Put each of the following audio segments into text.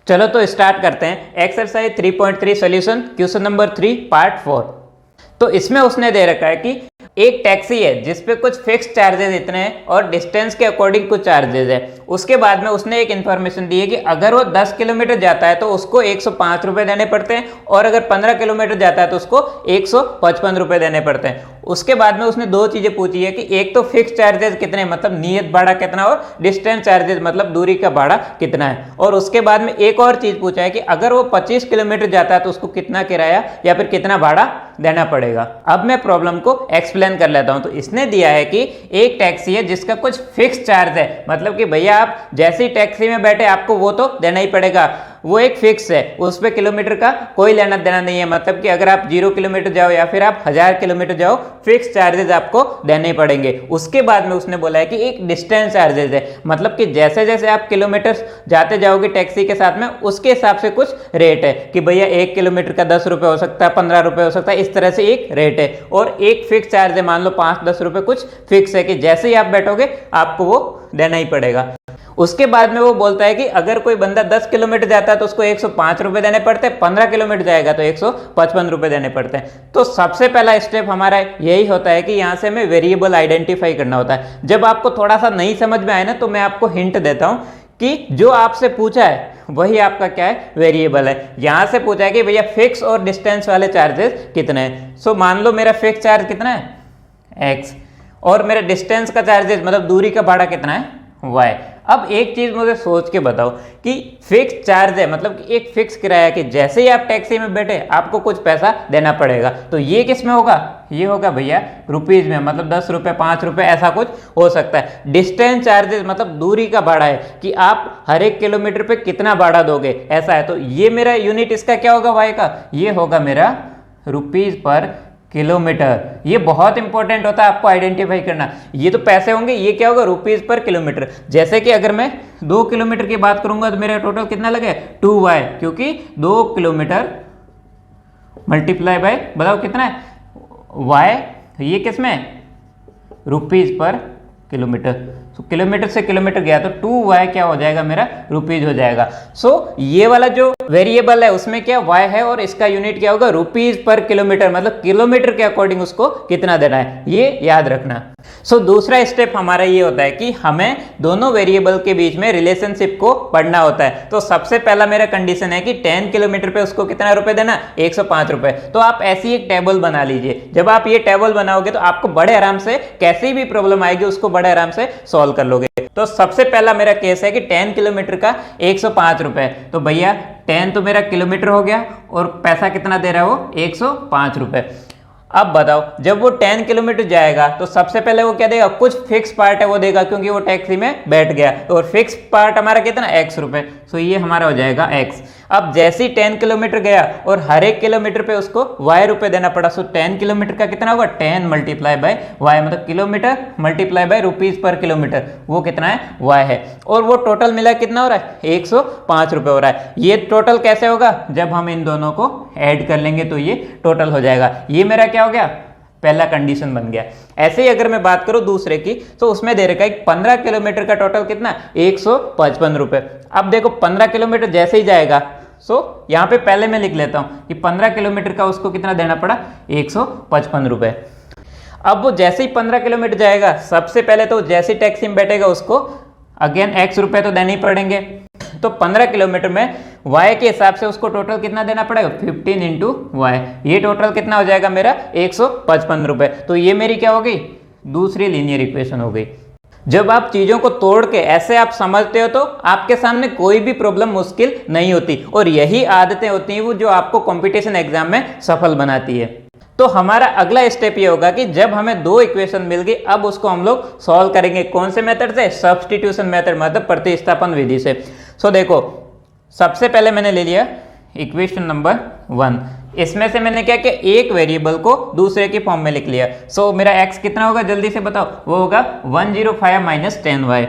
चलो तो स्टार्ट करते हैं। Exercise 3.3 solution question number 3 part 4। तो इसमें उसने दे रखा है कि एक टैक्सी है जिसपे कुछ फिक्स चार्जेस इतने हैं और डिस्टेंस के अकॉर्डिंग कुछ चार्जेस है। उसके बाद में उसने एक इन्फॉर्मेशन दी है कि अगर वो 10 किलोमीटर जाता है तो उसको 105 रुपये देने पड़ते हैं और अगर 15 किलोमीटर जाता है तो उसको 155 रुपये देने पड़ते हैं। उसके बाद में उसने दो चीजें पूछी है कि एक तो फिक्स चार्जेस कितने मतलब नियत भाड़ा कितना और डिस्टेंस चार्जेस मतलब दूरी का भाड़ा कितना है। और उसके बाद में एक और चीज पूछा है कि अगर वो 25 किलोमीटर जाता है तो उसको कितना किराया या फिर कितना भाड़ा देना पड़ेगा। अब मैं प्रॉब्लम को एक्सप्लेन कर लेता हूं। तो इसने दिया है कि एक टैक्सी है जिसका कुछ फिक्स चार्ज है, मतलब कि भैया आप जैसे ही टैक्सी में बैठे आपको वो तो देना ही पड़ेगा, वो एक फिक्स है, उस पे किलोमीटर का कोई लेना देना नहीं है। मतलब कि अगर आप 0 किलोमीटर जाओ या फिर आप 1000 किलोमीटर जाओ फिक्स चार्जेस आपको देने ही पड़ेंगे। उसके बाद में उसने बोला है कि एक डिस्टेंस चार्जेस है, मतलब कि जैसे जैसे आप किलोमीटर जाते जाओगे टैक्सी के साथ में उसके हिसाब से कुछ रेट है कि भैया 1 किलोमीटर का 10 रुपये हो सकता है, 15 रुपये हो सकता है, इस तरह से एक रेट है। और एक फिक्स चार्ज है, मान लो 5-10 रुपये कुछ फिक्स है कि जैसे ही आप बैठोगे आपको वो देना ही पड़ेगा। उसके बाद में वो बोलता है कि अगर कोई बंदा 10 किलोमीटर जाता है तो उसको 105 रुपये देने पड़ते हैं, 15 किलोमीटर जाएगा तो 155 रुपये देने पड़ते हैं। तो सबसे पहला स्टेप हमारा यही होता है कि यहाँ से हमें वेरिएबल आइडेंटिफाई करना होता है। जब आपको थोड़ा सा नहीं समझ में आए ना तो मैं आपको हिंट देता हूँ कि जो आपसे पूछा है वही आपका क्या है, वेरिएबल है। यहां से पूछा है कि भैया फिक्स और डिस्टेंस वाले चार्जेस कितने हैं। सो मान लो मेरा फिक्स चार्ज कितना है x और मेरा डिस्टेंस का चार्जेस मतलब दूरी का भाड़ा कितना है y। अब एक चीज मुझे सोच के बताओ कि फिक्स चार्ज है मतलब कि एक फिक्स किराया कि जैसे ही आप टैक्सी में बैठे आपको कुछ पैसा देना पड़ेगा। तो ये किस में होगा, ये होगा भैया रुपीज में, मतलब 10 रुपये 5 रुपये ऐसा कुछ हो सकता है। डिस्टेंस चार्जेस मतलब दूरी का भाड़ा है कि आप हर एक किलोमीटर पे कितना भाड़ा दोगे, ऐसा है। तो ये मेरा यूनिट इसका क्या होगा, वाई का, ये होगा मेरा रुपीज पर किलोमीटर। ये बहुत इंपॉर्टेंट होता है आपको आइडेंटिफाई करना। ये तो पैसे होंगे, ये क्या होगा, रुपीज पर किलोमीटर। जैसे कि अगर मैं 2 किलोमीटर की बात करूंगा तो मेरा टोटल कितना लगे 2y, क्योंकि 2 किलोमीटर मल्टीप्लाई बाय बताओ कितना है y, ये किसमें रुपीज पर किलोमीटर। तो किलोमीटर से किलोमीटर गया तो 2y क्या हो जाएगा मेरा, रुपीज हो जाएगा। सो ये वाला जो वेरिएबल है उसमें क्या y है और इसका यूनिट क्या होगा रुपीज पर किलोमीटर, मतलब किलोमीटर के अकॉर्डिंग उसको कितना देना है, ये याद रखना। सो दूसरा स्टेप हमारा ये होता है कि हमें दोनों वेरिएबल के बीच में रिलेशनशिप को पढ़ना होता है। तो सबसे पहला मेरा कंडीशन है कि 10 किलोमीटर पे उसको कितना रुपए देना, 105 रुपए। तो आप ऐसी एक टेबल बना लीजिए। जब आप ये टेबल बनाओगे तो आपको बड़े आराम से कैसी भी प्रॉब्लम आएगी उसको बड़े आराम से सॉल्व कर लोगे। तो सबसे पहला मेरा केस है कि 10 किलोमीटर का 105 रुपए। तो भैया 10 तो मेरा किलोमीटर हो गया और पैसा कितना दे रहा है वो 105 रुपए। अब बताओ जब वो 10 किलोमीटर जाएगा तो सबसे पहले वो क्या देगा, कुछ फिक्स पार्ट है वो देगा क्योंकि वो टैक्सी में बैठ गया। और फिक्स पार्ट हमारा कितना x रुपए, सो ये हमारा हो जाएगा x। अब जैसे ही 10 किलोमीटर गया और हर एक किलोमीटर पे उसको y रुपए देना पड़ा। सो 10 किलोमीटर का कितना होगा 10 मल्टीप्लाई बाय y, मतलब kilometre multiply by rupees per kilometre, वो कितना है y है। और वो टोटल मिला कितना हो रहा है 105 रुपए हो रहा है। ये टोटल कैसे होगा, जब हम इन दोनों को ऐड कर लेंगे तो ये टोटल हो जाएगा। ये मेरा क्या हो गया, पहला कंडीशन बन गया। ऐसे ही अगर मैं बात करूं दूसरे की तो उसमें दे रखा है 15 किलोमीटर का टोटल कितना 155 रुपए। अब देखो 15 किलोमीटर जैसे ही जाएगा, सो यहां पे पहले मैं लिख लेता हूं कि 15 किलोमीटर का उसको कितना देना पड़ा 155 रुपए। अब वो जैसे ही 15 किलोमीटर जाएगा सबसे पहले तो जैसे टैक्सी में बैठेगा उसको अगेन x रुपए तो देने ही पड़ेंगे। तो 15 किलोमीटर में y के हिसाब से उसको टोटल कितना देना पड़ेगा 15 इंटू वाई। ये टोटल कितना हो जाएगा मेरा 155 रुपए। तो ये मेरी क्या हो गई, दूसरी लीनियर इक्वेशन हो गई। जब आप चीजों को तोड़ के ऐसे आप समझते हो तो आपके सामने कोई भी प्रॉब्लम मुश्किल नहीं होती। और यही आदतें होती हैं वो जो आपको कंपटीशन एग्जाम में सफल बनाती है। तो हमारा अगला स्टेप ये होगा कि जब हमें दो इक्वेशन मिल गई अब उसको हम लोग सॉल्व करेंगे। कौन से मेथड से, सब्स्टिट्यूशन मेथड, मतलब प्रतिस्थापन विधि से। सो देखो सबसे पहले मैंने ले लिया इक्वेशन नंबर 1। इसमें से मैंने क्या किया, एक वेरिएबल को दूसरे की फॉर्म में लिख लिया। सो मेरा x कितना होगा जल्दी से बताओ, वो होगा 105 माइनस 10y,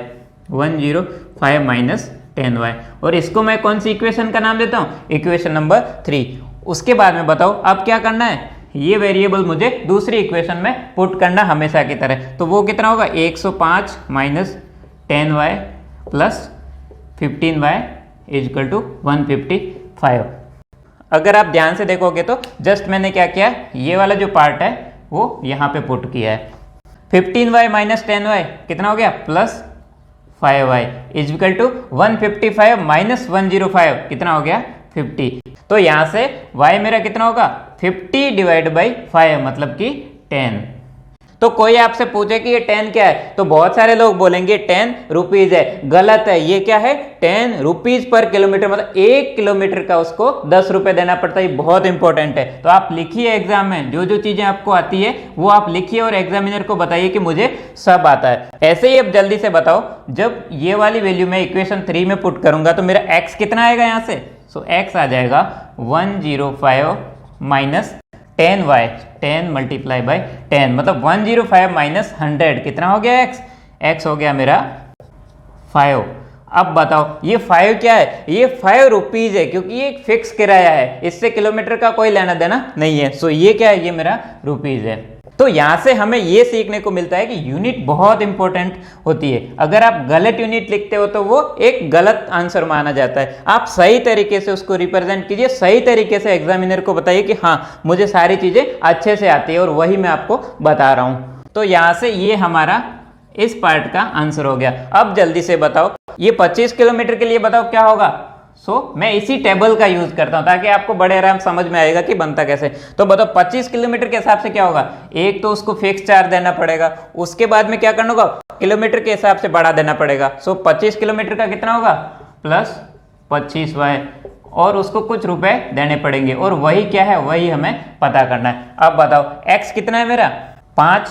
105 माइनस 10y। और इसको मैं कौन सी इक्वेशन का नाम देता हूँ, इक्वेशन नंबर 3। उसके बाद में बताओ अब क्या करना है, ये वेरिएबल मुझे दूसरी इक्वेशन में पुट करना हमेशा की तरह। तो वो कितना होगा 105 minus 10y plus 15y is equal to 155। अगर आप ध्यान से देखोगे तो जस्ट मैंने क्या किया, ये वाला जो पार्ट है वो यहाँ पे पुट किया है। 15y माइनस 10y कितना हो गया, plus 5y is equal to 155 minus 105 कितना हो गया, 50। तो यहाँ से y मेरा कितना होगा, 50 डिवाइड बाई 5 मतलब कि 10। तो कोई आपसे पूछे कि ये 10 क्या है, तो बहुत सारे लोग बोलेंगे 10 रुपीज है। गलत है, ये क्या है, 10 रुपीज पर किलोमीटर, मतलब 1 किलोमीटर का उसको 10 रुपए देना पड़ता है। बहुत इंपॉर्टेंट है। तो आप लिखिए एग्जाम में जो जो चीजें आपको आती है वो आप लिखिए और एग्जामिनर को बताइए कि मुझे सब आता है। ऐसे ही अब जल्दी से बताओ, जब ये वाली वैल्यू मैं इक्वेशन 3 में पुट करूंगा तो मेरा x कितना आएगा यहाँ से, सो x आ जाएगा 105 माइनस 10y, 10 मल्टीप्लाई बाई 10 मतलब 105 माइनस 100 कितना हो गया x, x हो गया मेरा 5। अब बताओ ये 5 क्या है, ये 5 रुपीज है क्योंकि ये एक फिक्स किराया है, इससे किलोमीटर का कोई लेना देना नहीं है। सो ये क्या है, ये मेरा रुपीज है। तो यहां से हमें ये सीखने को मिलता है कि यूनिट बहुत इंपॉर्टेंट होती है। अगर आप गलत यूनिट लिखते हो तो वो एक गलत आंसर माना जाता है। आप सही तरीके से उसको रिप्रेजेंट कीजिए, सही तरीके से एग्जामिनर को बताइए कि हाँ मुझे सारी चीजें अच्छे से आती है और वही मैं आपको बता रहा हूं। तो यहां से ये हमारा इस पार्ट का आंसर हो गया। अब जल्दी से बताओ ये 25 किलोमीटर के लिए बताओ क्या होगा। मैं इसी टेबल का यूज करता हूं ताकि आपको बड़े आराम समझ में आएगा कि बनता कैसे। तो बताओ 25 किलोमीटर के हिसाब से क्या होगा, एक तो उसको फिक्स चार्ज देना पड़ेगा, उसके बाद में क्या करना होगा, किलोमीटर के हिसाब से बढ़ा देना पड़ेगा। 25 किलोमीटर का कितना होगा, प्लस 25y, और उसको कुछ रुपए देने पड़ेंगे और वही क्या है, वही हमें पता करना है। अब बताओ x कितना है मेरा, 5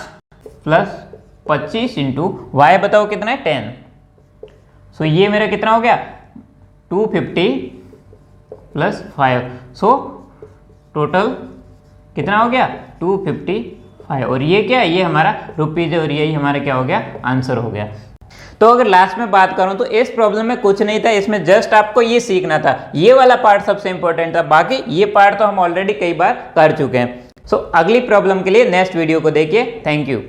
प्लस 25 इंटू y बताओ कितना है, 10। ये मेरा कितना हो गया, 250 प्लस 5। टोटल कितना हो गया, 255। और ये क्या है, ये हमारा रुपीज है और यही हमारा क्या हो गया, आंसर हो गया। तो अगर लास्ट में बात करूं तो इस प्रॉब्लम में कुछ नहीं था, इसमें जस्ट आपको ये सीखना था, ये वाला पार्ट सबसे इंपॉर्टेंट था। बाकी ये पार्ट तो हम ऑलरेडी कई बार कर चुके हैं। अगली प्रॉब्लम के लिए नेक्स्ट वीडियो को देखिए। Thank you.